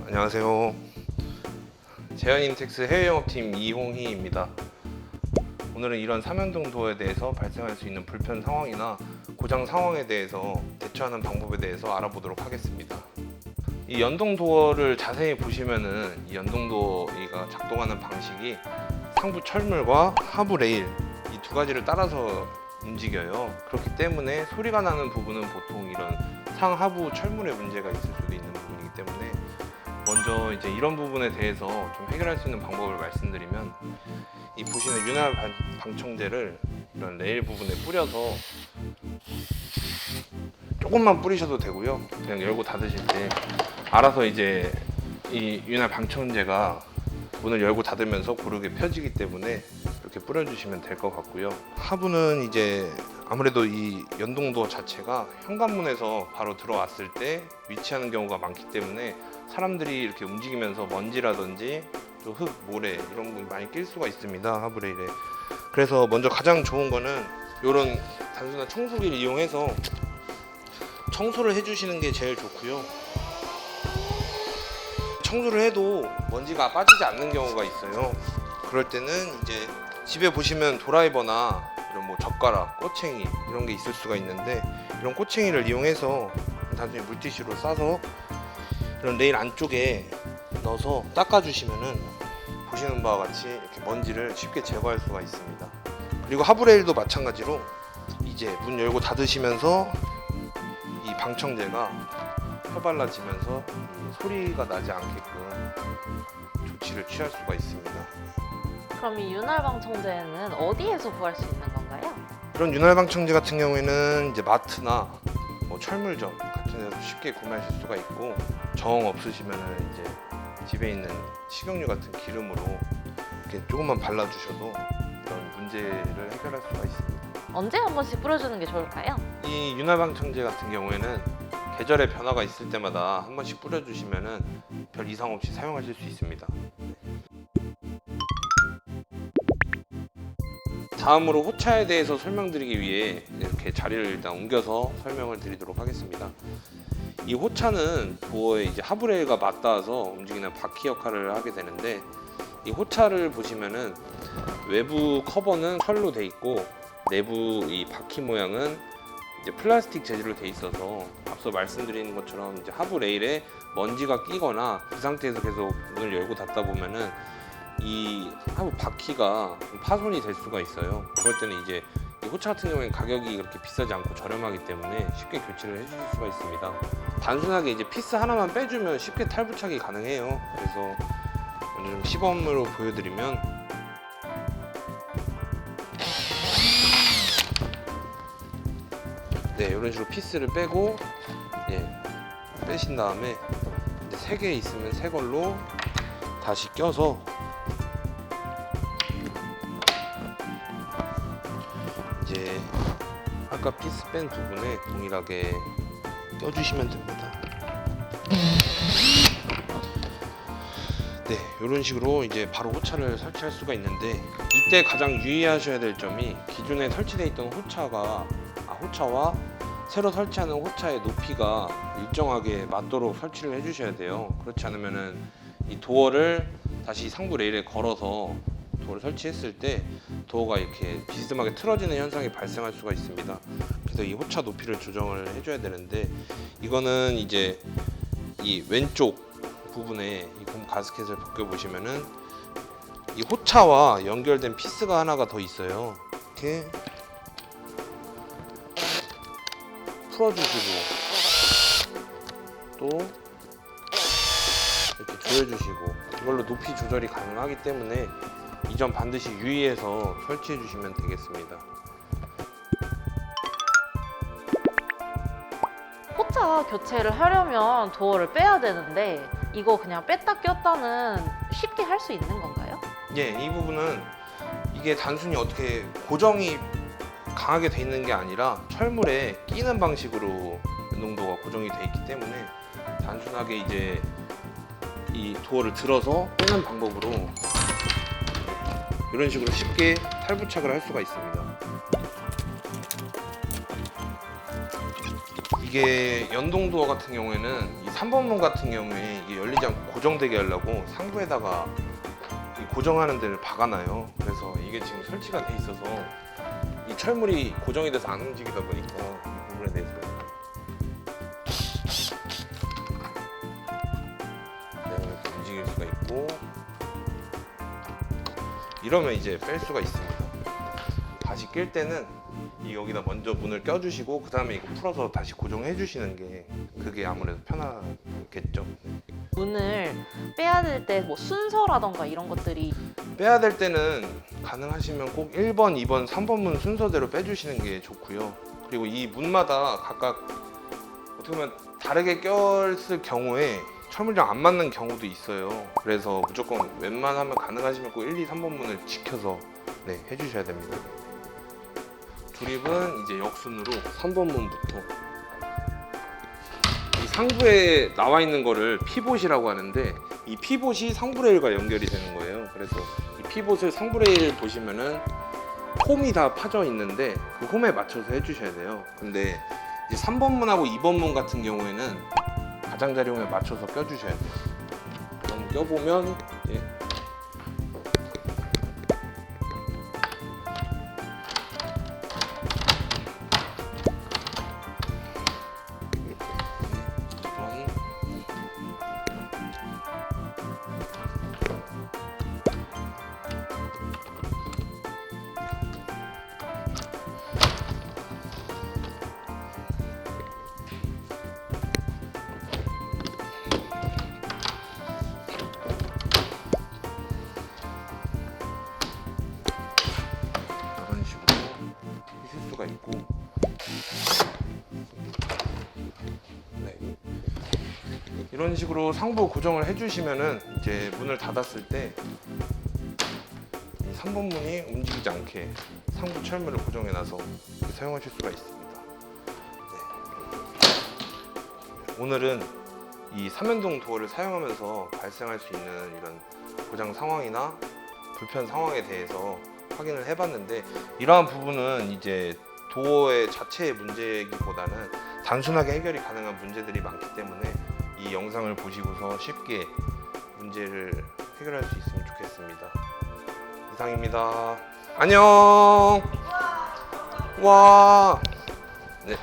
안녕하세요. 제한인텍스 해외영업팀 이홍희입니다. 오늘은 이런 삼연동 도어에 대해서 발생할 수 있는 불편 상황이나 고장 상황에 대해서 대처하는 방법에 대해서 알아보도록 하겠습니다. 이 연동 도어를 자세히 보시면은 이 연동 도어가 작동하는 방식이 상부 철물과 하부 레일 이 두 가지를 따라서 움직여요. 그렇기 때문에 소리가 나는 부분은 보통 이런 상하부 철물에 문제가 있을 수도 있는 부분이기 때문에 먼저 이제 이런 부분에 대해서 좀 해결할 수 있는 방법을 말씀드리면, 이 보시는 윤활 방청제를 이런 레일 부분에 뿌려서 조금만 뿌리셔도 되고요. 그냥 열고 닫으실 때 알아서 이제 이 윤활 방청제가 문을 열고 닫으면서 고르게 펴지기 때문에 이렇게 뿌려주시면 될 것 같고요. 하부는 이제 아무래도 이 연동도어 자체가 현관문에서 바로 들어왔을 때 위치하는 경우가 많기 때문에 사람들이 이렇게 움직이면서 먼지라든지 또 흙, 모래 이런 부분이 많이 낄 수가 있습니다, 하부 레일에. 그래서 먼저 가장 좋은 거는 이런 단순한 청소기를 이용해서 청소를 해주시는 게 제일 좋고요. 청소를 해도 먼지가 빠지지 않는 경우가 있어요. 그럴 때는 이제 집에 보시면 드라이버나 이런 뭐 젓가락, 꼬챙이 이런 게 있을 수가 있는데, 이런 꼬챙이를 이용해서 단순히 물티슈로 싸서 이런 레일 안쪽에 넣어서 닦아주시면은 보시는 바와 같이 이렇게 먼지를 쉽게 제거할 수가 있습니다. 그리고 하부 레일도 마찬가지로 이제 문 열고 닫으시면서 이 방청제가 펴발라지면서 소리가 나지 않게끔 조치를 취할 수가 있습니다. 그럼 이 윤활방청제는 어디에서 구할 수 있는 건가요? 이런 윤활방청제 같은 경우에는 이제 마트나 뭐 철물점 같은 데서 쉽게 구매하실 수가 있고, 정 없으시면은 이제 집에 있는 식용유 같은 기름으로 이렇게 조금만 발라주셔도 이런 문제를 해결할 수가 있습니다. 언제 한 번씩 뿌려주는 게 좋을까요? 이 윤활방청제 같은 경우에는 계절의 변화가 있을 때마다 한 번씩 뿌려주시면은 별 이상 없이 사용하실 수 있습니다. 다음으로 호차에 대해서 설명드리기 위해 이렇게 자리를 일단 옮겨서 설명을 드리도록 하겠습니다. 이 호차는 도어에 이제 하부 레일과 맞닿아서 움직이는 바퀴 역할을 하게 되는데, 이 호차를 보시면은 외부 커버는 철로 돼 있고 내부 이 바퀴 모양은 이제 플라스틱 재질로 돼 있어서 앞서 말씀드린 것처럼 이제 하부 레일에 먼지가 끼거나 그 상태에서 계속 문을 열고 닫다 보면은 이 하부 바퀴가 파손이 될 수가 있어요. 그럴 때는 이제 이 호차 같은 경우에는 가격이 그렇게 비싸지 않고 저렴하기 때문에 쉽게 교체를 해주실 수가 있습니다. 단순하게 이제 피스 하나만 빼주면 쉽게 탈부착이 가능해요. 그래서 먼저 좀 시범으로 보여드리면, 네, 이런 식으로 피스를 빼고 빼신 다음에 이제 3개 있으면 새 걸로 다시 껴서 이제 아까 피스 뺀 부분에 동일하게 껴주시면 됩니다. 네, 이런 식으로 이제 바로 호차를 설치할 수가 있는데, 이때 가장 유의하셔야 될 점이 기존에 설치되어 있던 호차와 새로 설치하는 호차의 높이가 일정하게 맞도록 설치를 해주셔야 돼요. 그렇지 않으면은 이 도어를 다시 상부 레일에 걸어서 도어를 설치했을 때 도어가 이렇게 비스듬하게 틀어지는 현상이 발생할 수가 있습니다. 그래서 이 호차 높이를 조정을 해줘야 되는데, 이거는 이제 이 왼쪽 부분에 이 곰 가스켓을 벗겨보시면은 이 호차와 연결된 피스가 하나가 더 있어요. 이렇게 풀어주시고 또 이렇게 조여주시고, 이걸로 높이 조절이 가능하기 때문에 이 점 반드시 유의해서 설치해 주시면 되겠습니다. 호차 교체를 하려면 도어를 빼야 되는데 이거 그냥 뺐다 꼈다는 쉽게 할 수 있는 건가요? 예, 이 부분은 이게 단순히 어떻게 고정이 강하게 돼 있는 게 아니라 철물에 끼는 방식으로 연동도어가 고정이 돼 있기 때문에 단순하게 이제 이 도어를 들어서 빼는 방법으로 이런 식으로 쉽게 탈부착을 할 수가 있습니다. 이게 연동도어 같은 경우에는 이 3번문 같은 경우에 이게 열리지 않고 고정되게 하려고 상부에다가 이 고정하는 데를 박아놔요. 그래서 이게 지금 설치가 돼 있어서 이 철물이 고정이 돼서 안 움직이다 보니까 이 부분에 대해서 이렇게 움직일 수가 있고, 이러면 이제 뺄 수가 있습니다. 다시 낄 때는 이 여기다 먼저 문을 껴주시고 그 다음에 이거 풀어서 다시 고정해 주시는 게 그게 아무래도 편하겠죠. 문을 빼야 될 때 뭐 순서라던가 이런 것들이 빼야 될 때는 가능하시면 꼭 1번, 2번, 3번 문 순서대로 빼주시는 게 좋고요. 그리고 이 문마다 각각 어떻게 보면 다르게 꼈을 경우에 철물이랑 안 맞는 경우도 있어요. 그래서 무조건 웬만하면 가능하시면 꼭 1, 2, 3번 문을 지켜서 해주셔야 됩니다. 조립은 이제 역순으로 3번 문부터, 이 상부에 나와 있는 거를 피봇이라고 하는데 이 피봇이 상부 레일과 연결이 되는 거예요. 그래서 이 피봇을 상부 레일 보시면은 홈이 다 파져 있는데 그 홈에 맞춰서 해주셔야 돼요. 근데 이제 3번 문하고 2번 문 같은 경우에는 가장자리 홈에 맞춰서 껴주셔야 돼요. 그럼 껴보면 이런 식으로 있을 수가 있고, 이런 식으로 상부 고정을 해주시면은 이제 문을 닫았을 때 3번 문이 움직이지 않게 상부 철문을 고정해놔서 사용하실 수가 있습니다. 오늘은 이 3연동 도어를 사용하면서 발생할 수 있는 이런 고장 상황이나 불편 상황에 대해서 확인을 해봤는데, 이러한 부분은 이제 도어의 자체의 문제이기보다는 단순하게 해결이 가능한 문제들이 많기 때문에 이 영상을 보시고서 쉽게 문제를 해결할 수 있으면 좋겠습니다. 이상입니다. 안녕. 와. 네.